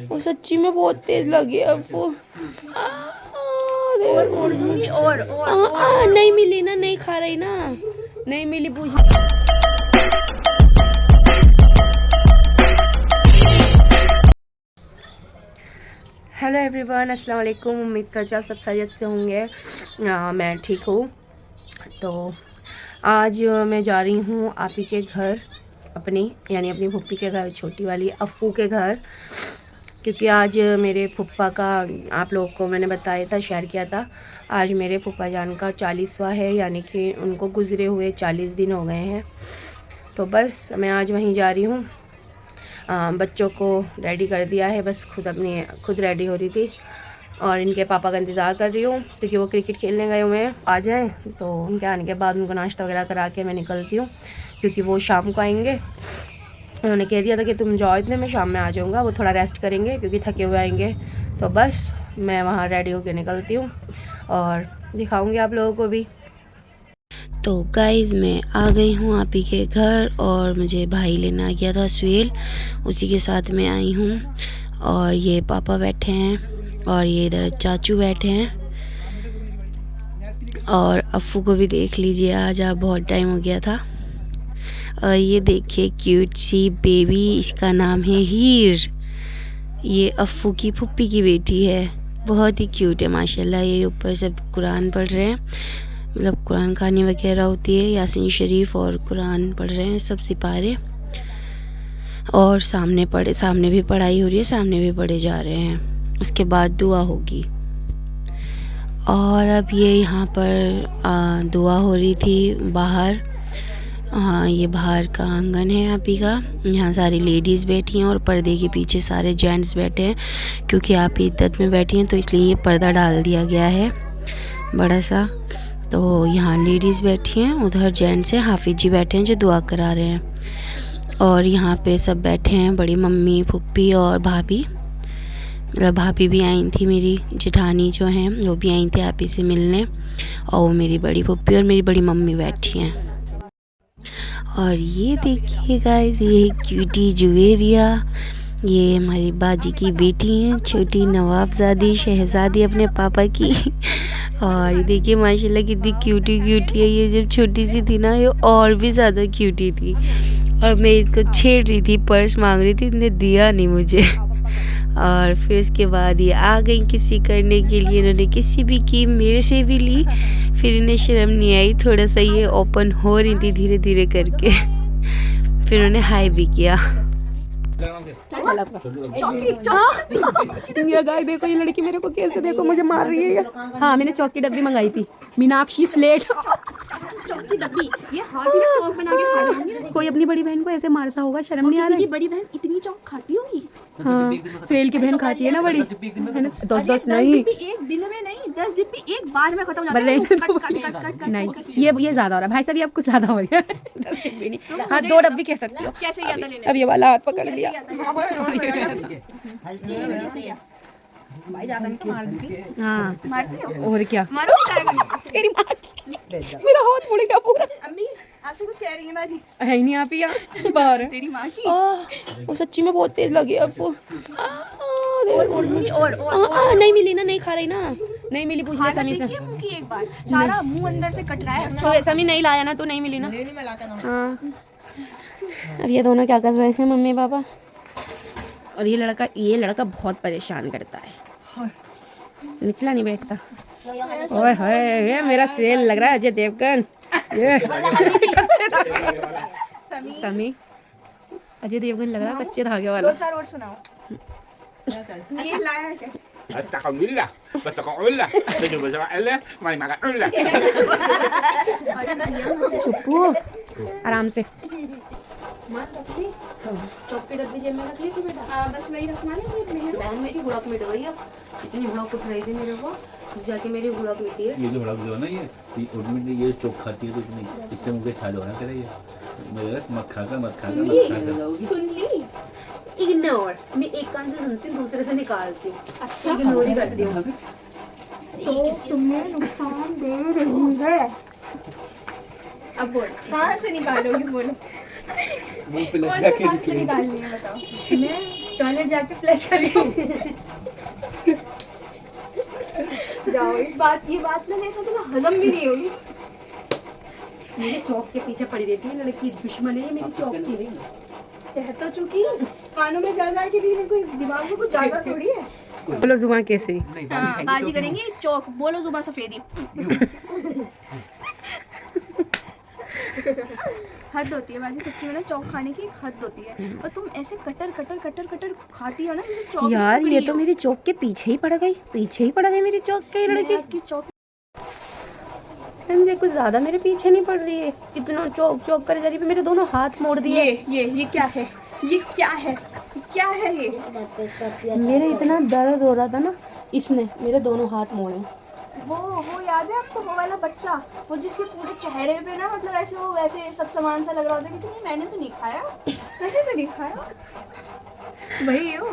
वो सच्ची में बहुत तेज लगी अफू। नहीं मिली ना, नहीं खा रही ना, नहीं मिली पूछ। हेलो एवरीवन, अस्सलाम वालेकुम। उम्मीद करती हूँ सब खैरियत से होंगे। मैं ठीक हूँ। तो आज मैं जा रही हूँ आपी के घर, अपनी यानी अपनी फुप्पी के घर, छोटी वाली अफ़ू के घर, क्योंकि आज मेरे फुप्पा का, आप लोगों को मैंने बताया था, शेयर किया था, आज मेरे फुप्पा जान का 40वां है, यानी कि उनको गुज़रे हुए 40 दिन हो गए हैं। तो बस मैं आज वहीं जा रही हूँ। बच्चों को रेडी कर दिया है, बस खुद रेडी हो रही थी और इनके पापा का इंतज़ार कर रही हूँ, क्योंकि वो क्रिकेट खेलने गए हुए हैं। आ जाएं तो उनके आने के बाद उनको नाश्ता वगैरह करा के मैं निकलती हूँ, क्योंकि वो शाम को आएंगे। उन्होंने कह दिया था कि तुम जाओ, इतने में शाम में आ जाऊँगा। वो थोड़ा रेस्ट करेंगे क्योंकि थके हुए आएंगे। तो बस मैं वहाँ रेडी होकर निकलती हूँ और दिखाऊँगी आप लोगों को भी। तो गाइज़ मैं आ गई हूँ आपी के घर और मुझे भाई लेना गया था सुहेल, उसी के साथ मैं आई हूँ। और ये पापा बैठे हैं और ये इधर चाचू बैठे हैं। और अफ़ू को भी देख लीजिए, आज आप बहुत टाइम हो गया था। और ये देखिए क्यूट सी बेबी, इसका नाम है हीर। ये अफ़ू की फुप्पी की बेटी है, बहुत ही क्यूट है माशाल्लाह। ये ऊपर सब कुरान पढ़ रहे हैं, मतलब कुरान खानी वगैरह होती है, यासीन शरीफ और कुरान पढ़ रहे हैं सब सिपारे। और सामने भी पढ़ाई हो रही है, सामने भी पढ़े जा रहे हैं। उसके बाद दुआ होगी। और अब ये यहाँ पर दुआ हो रही थी बाहर। हाँ, ये बाहर का आंगन है आपी का। यहाँ सारी लेडीज़ बैठी हैं और पर्दे के पीछे सारे जेंट्स बैठे हैं, क्योंकि आप इद्दत में बैठी हैं तो इसलिए ये पर्दा डाल दिया गया है बड़ा सा। तो यहाँ लेडीज़ बैठी हैं, उधर जेंट्स हैं, हाफिज जी बैठे हैं जो दुआ करा रहे हैं। और यहाँ पे सब बैठे हैं, बड़ी मम्मी, फुप्पी और भाभी। मतलब भाभी भी आई थी, मेरी जेठानी जो हैं वो भी आई थी आपी से मिलने। और वो मेरी बड़ी फुप्पी और मेरी बड़ी मम्मी बैठी हैं। और ये देखिए गाइस, ये क्यूटी जुवेरिया, ये हमारी बाजी की बेटी हैं, छोटी नवाबजादी शहजादी अपने पापा की। और ये देखिए माशाल्लाह कितनी क्यूटी है। ये जब छोटी सी थी ना, ये और भी ज़्यादा क्यूटी थी। और मैं इसको छेड़ रही थी, पर्स मांग रही थी, इसने दिया नहीं मुझे। और फिर उसके बाद ये आ गई किसी करने के लिए। इन्होंने किसी भी की, मेरे से भी ली। फिर इन्हें शर्म नहीं आई, थोड़ा सा ये ओपन हो रही थी धीरे धीरे करके। फिर उन्होंने हाई भी किया। ये गाय देखो, ये लड़की मेरे को कैसे देखो मुझे मार रही है ये। हाँ, मैंने चौक की डब्बी मंगाई थी, मीनाक्षी स्लेट। चौक की डब्बी, ये चौक बना के खा रही है। कोई अपनी बड़ी बहन को ऐसे मारता होगा, शर्म नहीं आ रही? बड़ी बहन इतनी चौक खाती होगी? हाँ, सुहेल की बहन खाती है ना बड़ी। 10 नहीं, एक दिन में नहीं, 10 डिब्बी एक बार में खत्म हो जाता है। नहीं, ये ज्यादा हो रहा है भाई साहब, ये अब कुछ ज्यादा हो गया। 10 डिब्बी नहीं, हाँ 2 डब्बी कह सकती हो। कैसे याद लेने? अब ये वाला हाथ पकड़ लिया। भाई ज्यादा नहीं मार दी। हाँ, और क्या तेरी माँ, मेरा हाथ मुड़ गया पूरा। अम्मी आपसे कुछ कह रही है बाजी? है ही नहीं आप ही यहाँ बाहर। तेरी माँ की वो सच्ची में बहुत तेज लगी अब वो। नहीं मिली ना, नहीं खा रही ना, नहीं मिली। पूछ ले समी से एक बार, सारा मुंह अंदर से कट रहा है। तो समी नहीं लाया ना, तो नहीं मिली ना। हाँ, अब ये दोनों क्या कर रहे हैं, मम्मी पापा? और ये लड़का बहुत परेशान करता है, निचला नहीं बैठता। ओए होए, ये मेरा सुहेल लग रहा है अजय देवगन। ये समी अजय देवगन लग रहा है, कच्चे धागे वाला। 2-4 और सुनाओ। ये लाया है क्या? चुप्पू, आराम से। चौक की डब्बी जेब में रख ली थी बेटा? हाँ, बस वही रखना नहीं। बहन मेरी हुड़क मिट गई है, इतनी हुड़क उठ रही थी मेरे को, जाके मेरी हुड़क मिटी है। ये जो हुड़क जो है ना, ये चौक खाती है कुछ नहीं, इससे मुझे छाल होना चाहिए। मत खाकर सुन ली, इग्नोर। मैं एक कान से सुनती हूँ, दूसरे से निकालती हूँ। अच्छा, इग्नोर ही करती हूँ। तो तुम्हें नुकसान दे रही है। अब बोल, कहाँ से निकालोगी? बोलो। मुंह पे कौन लगा से के बात से निकालनी है बताओ? मैं टॉयलेट जाके फ्लश कर रही हूँ। जाओ, इस बात की बात ना देखो तो ना हजम भी नहीं होगी। मेरे चौक के पीछे पड़ी रहती है लड़की, दुश्मन है मेरी चौक की। कह तो चुकी कानों में जल जाए कि भी कोई दिमाग में कुछ ज्यादा थोड़ी है। बोलो जुमा केसरी। हाँ, बाजी करेंगे चौक, बोलो सुबह सफेदी। हद होती है बाजी, सच्ची में ना चौक खाने की एक हद होती है। और तुम ऐसे कटर कटर कटर कटर खाती हो ना, जैसे चौक यार पकड़ी ये तो हो। मेरी चौक के पीछे ही पड़ गई, पीछे ही पड़ गई मेरी चौक की मैं लड़की। आपकी चौक मुझे कुछ ज्यादा मेरे पीछे नहीं पड़ रही है, इतना चौक चौक करे जा रही है। मेरे दोनों हाथ मोड़ दिए। ये क्या है? ये क्या है? क्या है ये? मेरे इतना दर्द हो रहा था ना, इसने मेरे दोनों हाथ मोड़े। वो याद है आपको, वो वाला बच्चा, वो जिसके पूरे चेहरे पे ना मतलब ऐसे वो वैसे सब सामान सा लग रहा होता है कि मैंने तो नहीं खाया, मैंने तो नहीं खाया। वही हो।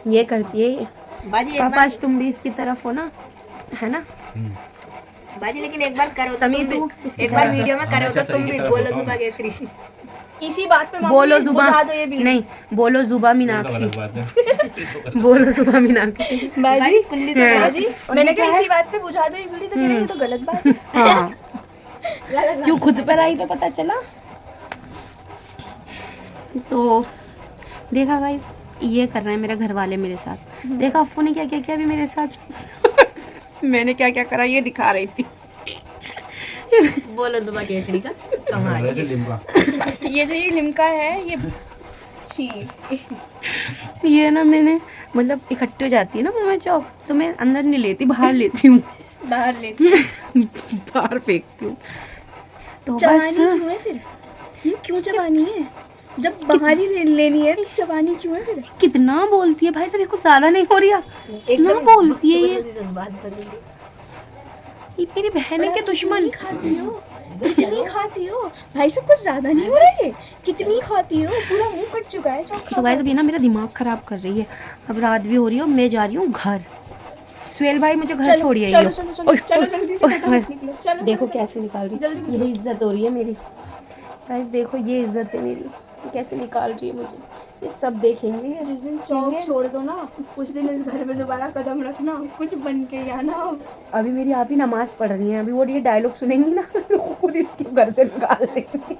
ये करती है ये। बाजी एक पापा बार, आज तुम भी इसकी तरफ हो ना, है ना? बाजी लेकिन एक बार करो तो समीर तुम तू भी, इसकी एक बार तरफ वीडियो में करो हमेशा तो तुम सही भी की तरफ बोलो होगा। जुबा केसरी। इसी बात पे बोलो मामूली जुबा, बुझा दो ये भी। नहीं बोलो जुबा ये तो मीनाक्षी, गलत बात है। बोलो जुबा मीनाक्षी। बाजी कुल्ली तो हाँ। बाजी मैंने कहा इसी बात पे बुझा दो ये वीडियो, तो कह रहे हैं, ये तो गलत बात है। हाँ क्यों खुद पर आई तो पता चला। तो देखा भाई, ये कर रहे हैं मेरे घर वाले मेरे साथ। देखा अफ्फू ने क्या क्या किया अभी मेरे साथ। मैंने क्या क्या करा ये दिखा रही थी। बोलो जुबा केसरी का कमाल। अरे लिम्बा। ये जो ये लिमका है ये छी। ये ना मैंने मतलब इकट्ठी हो जाती है ना मुँह में चौक, तो मैं अंदर नहीं लेती, बाहर लेती हूँ। बाहर लेती बाहर फेंकती हूँ। तो चबानी बस क्यों है फिर? क्यों चबानी है? जब बाहर ही लेनी है तो चबानी क्यों है फिर? कितना बोलती है भाई, सब कुछ ज्यादा नहीं हो रही है। कितना बोलती है ये बात करेंगे। मेरी बहन है के दुश्मन। खाती हो? कितनी खाती हो? भाई सब कुछ ज्यादा नहीं हो रहा है? कितनी खाती हो? पूरा मुंह कट चुका है चौक तो गाइस अभी ना मेरा दिमाग खराब कर रही है। अब रात भी हो रही है, मैं जा रही हूँ घर। सुहेल भाई मुझे घर छोड़िए। चलो चलो चलो चलो जल्दी से फटाफट निकलो। चलो देखो कैसे निकाल रही है, जल्दी यही इज्जत हो रही है मेरी। गाइस देखो ये इज्जत है मेरी, कैसे निकाल रही है मुझे। ये सब देखेंगे। जिस दिन चौक छोड़ दो ना, उस दिन इस घर में दोबारा कदम रखना, कुछ बन के ही आना। अभी मेरी आप ही नमाज पढ़ रही हैं, अभी वो ये डायलॉग सुनेंगी ना तो खुद इसके घर से निकाल देंगी।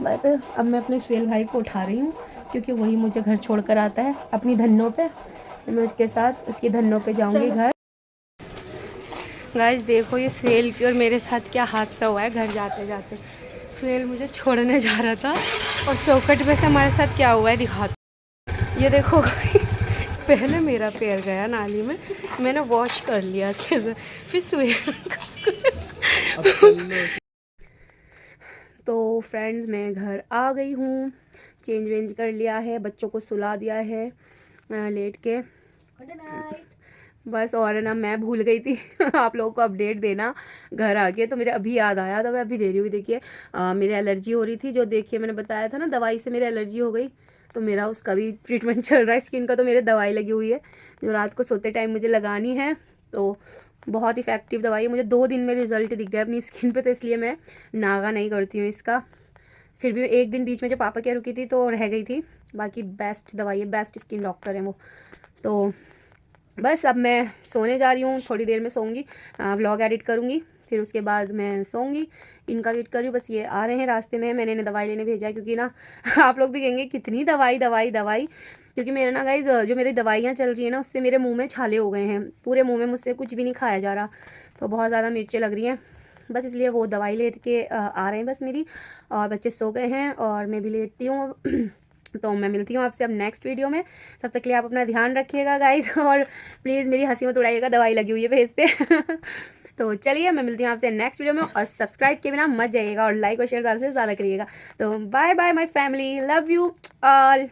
बट अब मैं अपने सुहेल भाई को उठा रही हूँ, क्योंकि वही मुझे घर छोड़कर आता है अपनी धन्नों पे। मैं उसके साथ उसकी धन्नों पे जाऊंगी घर। गाइस देखो ये सुहेल की और मेरे साथ क्या हादसा हुआ है घर जाते जाते। सुहेल मुझे छोड़ने जा रहा था और चौखट पे से हमारे साथ क्या हुआ है दिखाता। ये देखो गाइस, पहले मेरा पैर गया नाली में, मैंने वॉश कर लिया अच्छे से, फिर सुहेल तो फ्रेंड्स मैं घर आ गई हूँ, चेंज वेंज कर लिया है, बच्चों को सुला दिया है लेट के बस। और ना मैं भूल गई थी आप लोगों को अपडेट देना घर आके, तो मेरे अभी याद आया, तो मैं अभी दे रही हूँ। देखिए मेरी एलर्जी हो रही थी, जो देखिए मैंने बताया था ना दवाई से मेरी एलर्जी हो गई, तो मेरा उसका भी ट्रीटमेंट चल रहा है। स्किन का तो मेरे दवाई लगी हुई है जो रात को सोते टाइम मुझे लगानी है, तो बहुत इफेक्टिव दवाई है। मुझे 2 दिन में रिजल्ट दिख गया अपनी स्किन पे, तो इसलिए मैं नागा नहीं करती हूँ इसका। फिर भी एक दिन बीच में जब पापा के रुकी थी तो रह गई थी, बाकी बेस्ट दवाई है, बेस्ट स्किन डॉक्टर है वो। तो बस अब मैं सोने जा रही हूँ, थोड़ी देर में सोऊंगी, व्लॉग एडिट करूँगी, फिर उसके बाद मैं सोऊंगी। इनका वेट कर रही हूँ, बस ये आ रहे हैं रास्ते में। मैंने इन्हें दवाई लेने भेजा है, क्योंकि ना आप लोग भी कहेंगे कितनी दवाई दवाई दवाई, क्योंकि मेरे ना गाइज जो मेरी दवाइयाँ चल रही है ना, उससे मेरे मुंह में छाले हो गए हैं, पूरे मुंह में मुझसे कुछ भी नहीं खाया जा रहा, तो बहुत ज़्यादा मिर्चें लग रही हैं, बस इसलिए वो दवाई ले के आ रहे हैं बस मेरी। और बच्चे सो गए हैं और मैं भी लेटती हूँ तो मैं मिलती हूँ आपसे अब नेक्स्ट वीडियो में। तब तक के लिए आप अपना ध्यान रखिएगा गाइज, और प्लीज़ मेरी हंसी मत उड़ाइएगा, दवाई लगी हुई है फेस पे तो चलिए मैं मिलती हूँ आपसे नेक्स्ट वीडियो में, और सब्सक्राइब के बिना मत जाइएगा और लाइक और शेयर ज़्यादा से ज़्यादा करिएगा। तो bye bye my family, love you all.